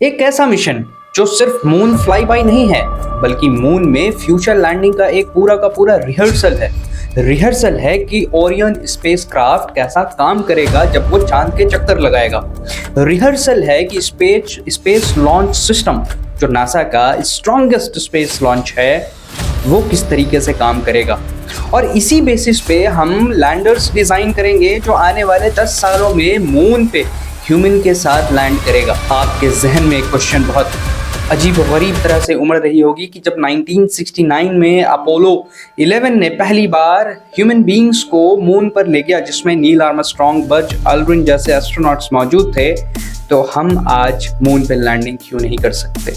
एक ऐसा मिशन जो सिर्फ मून फ्लाई बाय नहीं है, बल्कि मून में फ्यूचर लैंडिंग का एक पूरा का पूरा रिहर्सल है कि ओरियन स्पेसक्राफ्ट कैसा काम करेगा जब वो चांद के चक्कर लगाएगा। रिहर्सल है कि स्पेस लॉन्च सिस्टम जो नासा का स्ट्रॉन्गेस्ट स्पेस लॉन्च है वो किस तरीके से काम करेगा। और इसी बेसिस पे हम लैंडर्स डिजाइन करेंगे जो आने वाले 10 सालों में मून पे ह्यूमन के साथ लैंड करेगा। आपके जहन में एक क्वेश्चन बहुत अजीब गरीब तरह से उमड़ रही होगी कि जब 1969 में अपोलो 11 ने पहली बार ह्यूमन बीइंग्स को मून पर ले गया, जिसमें नील आर्मस्ट्रॉन्ग, बज aldrin जैसे एस्ट्रोनॉट्स मौजूद थे, तो हम आज मून पर लैंडिंग क्यों नहीं कर सकते।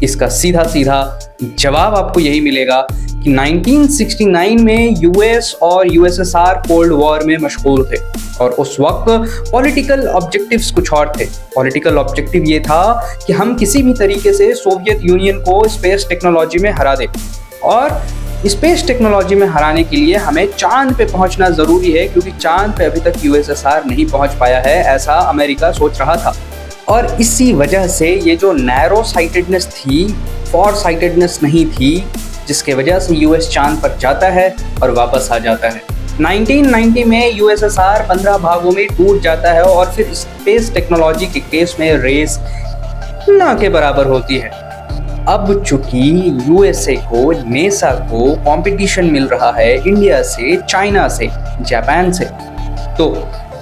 इसका सीधा सीधा जवाब आपको यही मिलेगा कि 1969 में यूएस और यूएसएसआर कोल्ड वॉर में मशगूल थे और उस वक्त पॉलिटिकल ऑब्जेक्टिव्स कुछ और थे। पॉलिटिकल ऑब्जेक्टिव ये था कि हम किसी भी तरीके से सोवियत यूनियन को स्पेस टेक्नोलॉजी में हरा दें, और स्पेस टेक्नोलॉजी में हराने के लिए हमें चांद पे पहुंचना जरूरी है, क्योंकि चांद पे अभी तक यूएसएसआर नहीं पहुंच पाया है, ऐसा अमेरिका सोच रहा था। और इसी वजह से ये जो नैरो साइटेडनेस थी, फॉर साइटेडनेस नहीं थी, जिसके वजह से यूएस चांद पर जाता है और वापस आ जाता है। 1990 में यूएसएसआर 15 भागों में टूट जाता है और फिर स्पेस टेक्नोलॉजी के केस में रेस ना के बराबर होती है। अब चूंकि यूएसए को, नेसा को कंपटीशन मिल रहा है इंडिया से, चाइना से, जापान से, तो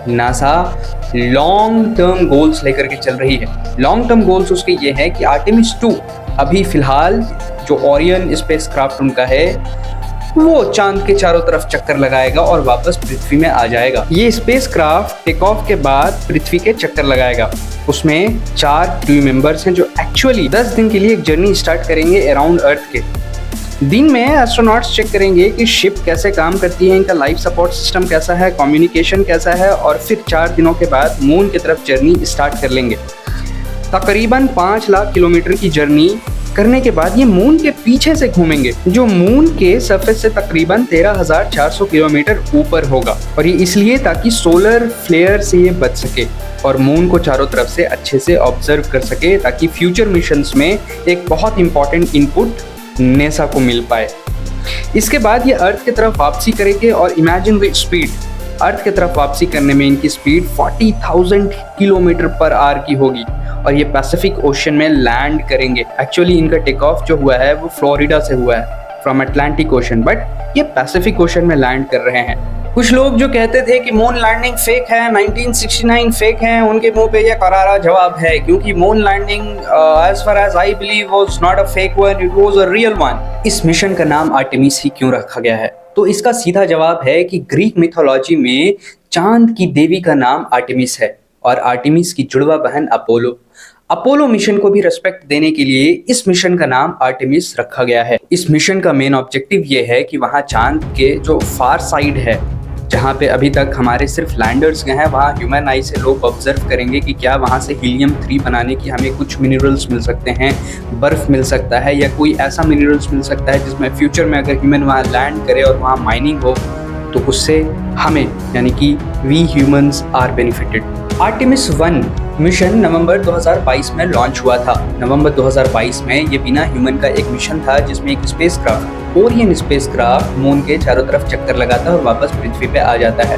नासा लॉन्ग टर्म गोल्स लेकर के चल रही है। लॉन्ग टर्म गोल्स उसके ये हैं कि आर्टेमिस 2 अभी फिलहाल जो ओरियन स्पेसक्राफ्ट उनका है वो चांद के चारों तरफ चक्कर लगाएगा और वापस पृथ्वी में आ जाएगा। ये स्पेसक्राफ्ट टेक ऑफ के बाद पृथ्वी के चक्कर लगाएगा। उसमें 4 क्रू मेंबर्स हैं जो एक्चुअली 10 दिन के लिए एक जर्नी स्टार्ट करेंगे अराउंड अर्थ के। दिन में एस्ट्रोनॉट्स चेक करेंगे कि शिप कैसे काम करती है, इनका लाइफ सपोर्ट सिस्टम कैसा है, कम्युनिकेशन कैसा है, और फिर 4 दिनों के बाद मून की तरफ जर्नी स्टार्ट कर लेंगे। तकरीबन 5 लाख किलोमीटर की जर्नी करने के बाद ये मून के पीछे से घूमेंगे, जो मून के सरफेस से तकरीबन 13,400 किलोमीटर ऊपर होगा, और ये इसलिए ताकि सोलर फ्लेयर से ये बच सके और मून को चारों तरफ से अच्छे से ऑब्जर्व कर सके, ताकि फ्यूचर मिशंस में एक बहुत इंपॉर्टेंट इनपुट नेसा को मिल पाए। इसके बाद ये अर्थ की तरफ वापसी करेंगे और इमेजिन द स्पीड, अर्थ की तरफ वापसी करने में इनकी स्पीड 40,000 किलोमीटर पर आवर की होगी और ये पैसिफिक ओशन में लैंड करेंगे। एक्चुअली इनका टेक ऑफ जो हुआ है वो फ्लोरिडा से हुआ है, फ्रॉम अटलांटिक ओशन, बट ये पैसिफिक ओशन में लैंड कर रहे हैं। कुछ लोग जो कहते थे कि मून लैंडिंग फेक है, 1969 फेक है, उनके मुंह पे ये करारा जवाब है, क्योंकि moon landing as far as I believe was not a fake one, it was a real one. इस मिशन का नाम आर्टेमिस ही क्यों रखा गया है? तो इसका सीधा जवाब है कि ग्रीक मिथोलॉजी में चांद की देवी का नाम आर्टेमिस है और आर्टेमिस की जुड़वा बहन अपोलो मिशन को भी रिस्पेक्ट देने के लिए इस मिशन का नाम आर्टेमिस रखा गया है। इस मिशन का मेन ऑब्जेक्टिव ये है कि वहाँ चांद के जो फार साइड है, जहाँ पे अभी तक हमारे सिर्फ लैंडर्स गए हैं, वहाँ ह्यूमन आई से लोग ऑब्जर्व करेंगे कि क्या वहाँ से हीलियम 3 बनाने की हमें कुछ मिनरल्स मिल सकते हैं, बर्फ मिल सकता है, या कोई ऐसा मिनरल्स मिल सकता है जिसमें फ्यूचर में अगर ह्यूमन वहाँ लैंड करे और वहाँ माइनिंग हो तो उससे हमें, यानी कि we humans are benefited. Artemis 1 mission नवंबर 2022 में लॉन्च हुआ था। नवंबर 2022 में ये बिना ह्यूमन का एक मिशन था जिसमें एक स्पेसक्राफ्ट, ओरियन स्पेसक्राफ्ट, मून के चारों तरफ चक्कर लगाता है और वापस पृथ्वी पे आ जाता है।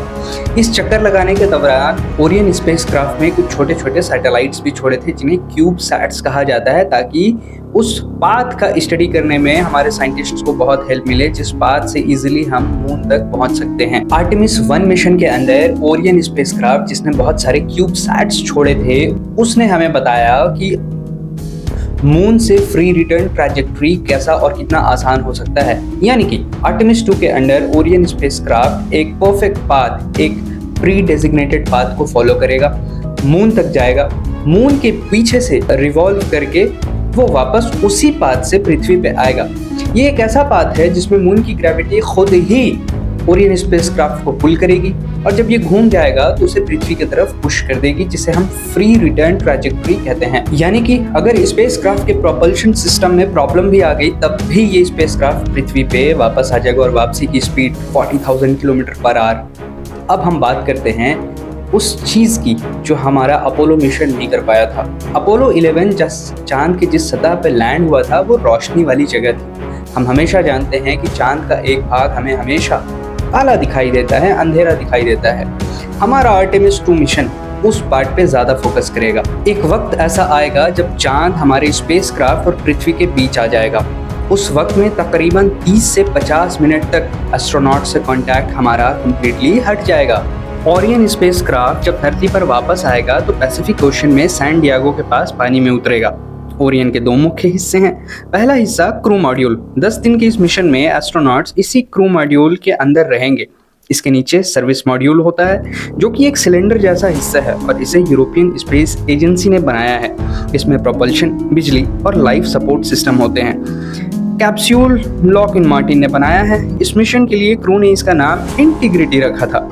इस चक्कर लगाने के दौरान ओरियन स्पेसक्राफ्ट में कुछ छोटे छोटे सैटेलाइट्स भी छोड़े थे जिन्हें क्यूब सैट्स कहा जाता है, ताकि उस पाथ का स्टडी करने में हमारे साइंटिस्ट्स को बहुत हेल्प मिले, जिस पाथ से इजीली हम मून तक पहुंच सकते हैं। आर्टेमिस 1 मिशन के अंदर ओरियन स्पेसक्राफ्ट, जिसने बहुत सारे क्यूब सैट्स छोड़े थे, उसने हमें बताया कि मून से फ्री रिटर्न ट्रैजेक्टरी कैसा और कितना आसान हो सकता है। यानी कि आर्टेमिस 2 के अंडर ओरियन स्पेसक्राफ्ट एक परफेक्ट पाथ, एक प्री डेजिग्नेटेड पाथ को फॉलो करेगा, मून तक जाएगा, मून के पीछे से रिवॉल्व करके वो वापस उसी पाथ से पृथ्वी पे आएगा। ये एक ऐसा पाथ है जिसमें मून की ग्रेविटी खुद ही ओरियन स्पेसक्राफ्ट को पुल करेगी और जब ये घूम जाएगा तो उसे पृथ्वी की तरफ पुश कर देगी, जिसे हम फ्री रिटर्न ट्रैजेक्टरी कहते हैं। यानी कि अगर स्पेसक्राफ्ट के प्रोपल्शन सिस्टम में प्रॉब्लम भी आ गई तब भी ये स्पेसक्राफ्ट पृथ्वी पे वापस आ जाएगा और वापसी की स्पीड 40,000 किलोमीटर पर आवर। अब हम बात करते हैं उस चीज़ की जो हमारा अपोलो मिशन नहीं कर पाया था। अपोलो 11 चांद की जिस सतह पर लैंड हुआ था वो रोशनी वाली जगह थी। हम हमेशा जानते हैं कि चांद का एक भाग हमें हमेशा काला दिखाई देता है, अंधेरा दिखाई देता है। हमारा आर्टेमिस 2 मिशन उस पार्ट पे ज़्यादा फोकस करेगा। एक वक्त ऐसा आएगा जब चांद हमारे स्पेसक्राफ्ट और पृथ्वी के बीच आ जाएगा। उस वक्त में तकरीबन 30 से 50 मिनट तक एस्ट्रोनॉट से कांटेक्ट हमारा कंप्लीटली हट जाएगा। ओरियन स्पेसक्राफ्ट जब धरती पर वापस आएगा तो पैसिफिक ओशन में सैन डिएगो के पास पानी में उतरेगा। ओरियन के 2 मुख्य हिस्से हैं। पहला हिस्सा क्रू मॉड्यूल। 10 दिन के इस मिशन में एस्ट्रोनॉट्स इसी क्रू मॉड्यूल के अंदर रहेंगे। इसके नीचे सर्विस मॉड्यूल होता है जो कि एक सिलेंडर जैसा हिस्सा है और इसे यूरोपियन स्पेस एजेंसी ने बनाया है। इसमें प्रोपल्शन, बिजली और लाइफ सपोर्ट सिस्टम होते हैं। कैप्सूल लॉकहीड मार्टिन ने बनाया है। इस मिशन के लिए क्रू ने इसका नाम इंटीग्रिटी रखा था।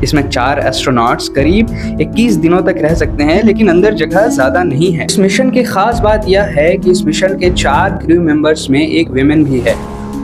इसमें 4 एस्ट्रोनॉट्स करीब 21 दिनों तक रह सकते हैं, लेकिन अंदर जगह ज़्यादा नहीं है। इस मिशन की खास बात यह है कि इस मिशन के 4 क्रू मेंबर्स में एक विमेन भी है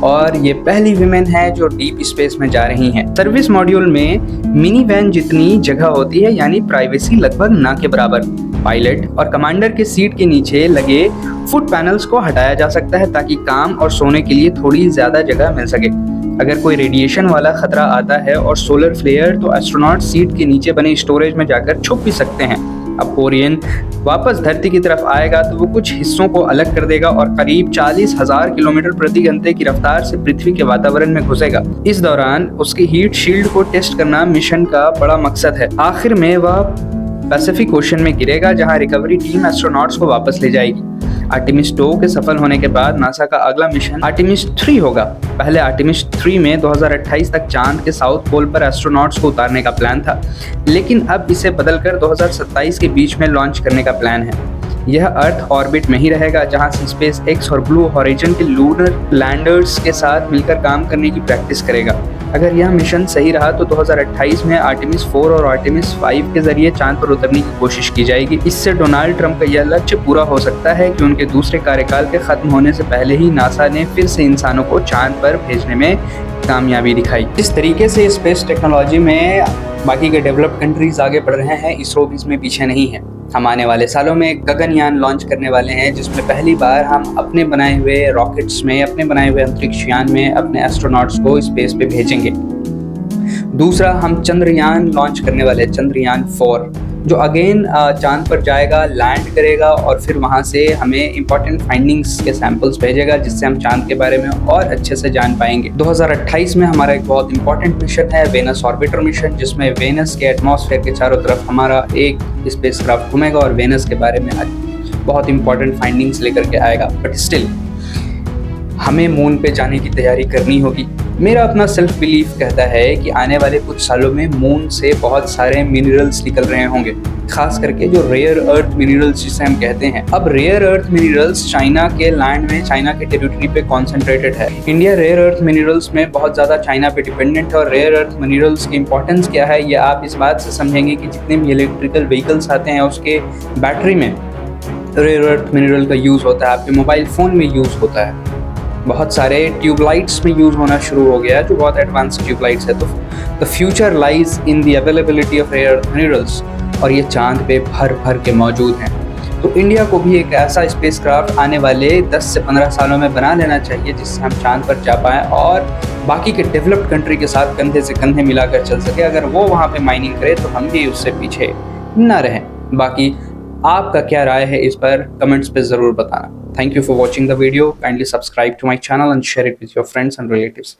और ये पहली विमेन है जो डीप स्पेस में जा रही हैं। सर्विस मॉड्यूल में मिनी वैन जितनी जगह होती है, यानी प्राइवेसी लगभग ना के बराबर। पायलट और कमांडर के सीट के नीचे लगे फुट पैनल्स को हटाया जा सकता है ताकि काम और सोने के लिए थोड़ी ज़्यादा जगह मिल सके। अगर कोई रेडिएशन वाला खतरा आता है और सोलर फ्लेयर, तो एस्ट्रोनॉट सीट के नीचे बने स्टोरेज में जाकर छुप भी सकते हैं। अब ओरियन वापस धरती की तरफ आएगा तो वो कुछ हिस्सों को अलग कर देगा और करीब 40,000 किलोमीटर प्रति घंटे की रफ्तार से पृथ्वी के वातावरण में घुसेगा। इस दौरान उसकी हीट शील्ड को टेस्ट करना मिशन का बड़ा मकसद है। आखिर में वह पैसिफिक ओशन में गिरेगा जहां रिकवरी टीम एस्ट्रोनॉट्स को वापस ले जाएगी। आर्टेमिस 2 के सफल होने के बाद नासा का अगला मिशन आर्टेमिस 3 होगा। पहले आर्टेमिस 3 में 2028 तक चांद के साउथ पोल पर एस्ट्रोनॉट्स को उतारने का प्लान था, लेकिन अब इसे बदलकर 2027 के बीच में लॉन्च करने का प्लान है। यह अर्थ ऑर्बिट में ही रहेगा जहां से स्पेस एक्स और ब्लू हॉरिजन के लूनर लैंडर्स के साथ मिलकर काम करने की प्रैक्टिस करेगा। अगर यह मिशन सही रहा तो 2028 में आर्टेमिस 4 और आर्टेमिस 5 के जरिए चांद पर उतरने की कोशिश की जाएगी। इससे डोनाल्ड ट्रंप का यह लक्ष्य पूरा हो सकता है कि उनके दूसरे कार्यकाल के खत्म होने से पहले ही नासा ने फिर से इंसानों को चांद पर भेजने में कामयाबी दिखाई। इस तरीके से स्पेस टेक्नोलॉजी में बाकी के डेवलप्ड कंट्रीज आगे बढ़ रहे हैं, इसरो भी इसमें पीछे नहीं है। हम आने वाले सालों में गगनयान लॉन्च करने वाले हैं, जिसमें पहली बार हम अपने बनाए हुए रॉकेट्स में, अपने बनाए हुए अंतरिक्ष यान में अपने एस्ट्रोनॉट्स को स्पेस पे भेजेंगे। दूसरा, हम चंद्रयान लॉन्च करने वाले हैं, चंद्रयान 4, जो अगेन चांद पर जाएगा, लैंड करेगा और फिर वहाँ से हमें इंपॉर्टेंट फाइंडिंग्स के सैंपल्स भेजेगा, जिससे हम चांद के बारे में और अच्छे से जान पाएंगे। 2028 में हमारा एक बहुत इंपॉर्टेंट मिशन है, वेनस ऑर्बिटर मिशन, जिसमें वेनस के एटमॉस्फेयर के चारों तरफ हमारा एक स्पेसक्राफ्ट घूमेगा और वेनस के बारे में बहुत इंपॉर्टेंट फाइंडिंग्स लेकर के आएगा। बट स्टिल हमें मून पे जाने की तैयारी करनी होगी। मेरा अपना सेल्फ बिलीफ कहता है कि आने वाले कुछ सालों में मून से बहुत सारे मिनरल्स निकल रहे होंगे, खास करके जो रेयर अर्थ मिनरल्स जिसे हम कहते हैं। अब रेयर अर्थ मिनरल्स चाइना के लैंड में, चाइना के टेरिटरी पे कॉन्सेंट्रेटेड है। इंडिया रेयर अर्थ मिनरल्स में बहुत ज़्यादा चाइना पे डिपेंडेंट है। और रेयर अर्थ मिनरल्स की इंपॉर्टेंस क्या है, ये आप इस बात से समझेंगे कि जितने भी इलेक्ट्रिकल व्हीकल्स आते हैं उसके बैटरी में रेयर अर्थ मिनरल का यूज़ होता है। आपके मोबाइल फ़ोन में यूज़ होता है। बहुत सारे ट्यूबलाइट्स में यूज़ होना शुरू हो गया, जो बहुत एडवांस ट्यूबलाइट्स है। तो the future lies in the availability of rare earth minerals, और ये चांद पे भर भर के मौजूद हैं। तो इंडिया को भी एक ऐसा स्पेसक्राफ्ट आने वाले 10 से 15 सालों में बना लेना चाहिए, जिससे हम चांद पर जा पाएँ और बाकी के डेवलप्ड कंट्री के साथ कंधे से कंधे मिलाकर चल सके। अगर वो वहाँ पे माइनिंग करे तो हम भी उससे पीछे ना रहें। बाकी आपका क्या राय है इस पर कमेंट्स पे ज़रूर बताना। Thank you for watching the video. Kindly subscribe to my channel and share it with your friends and relatives.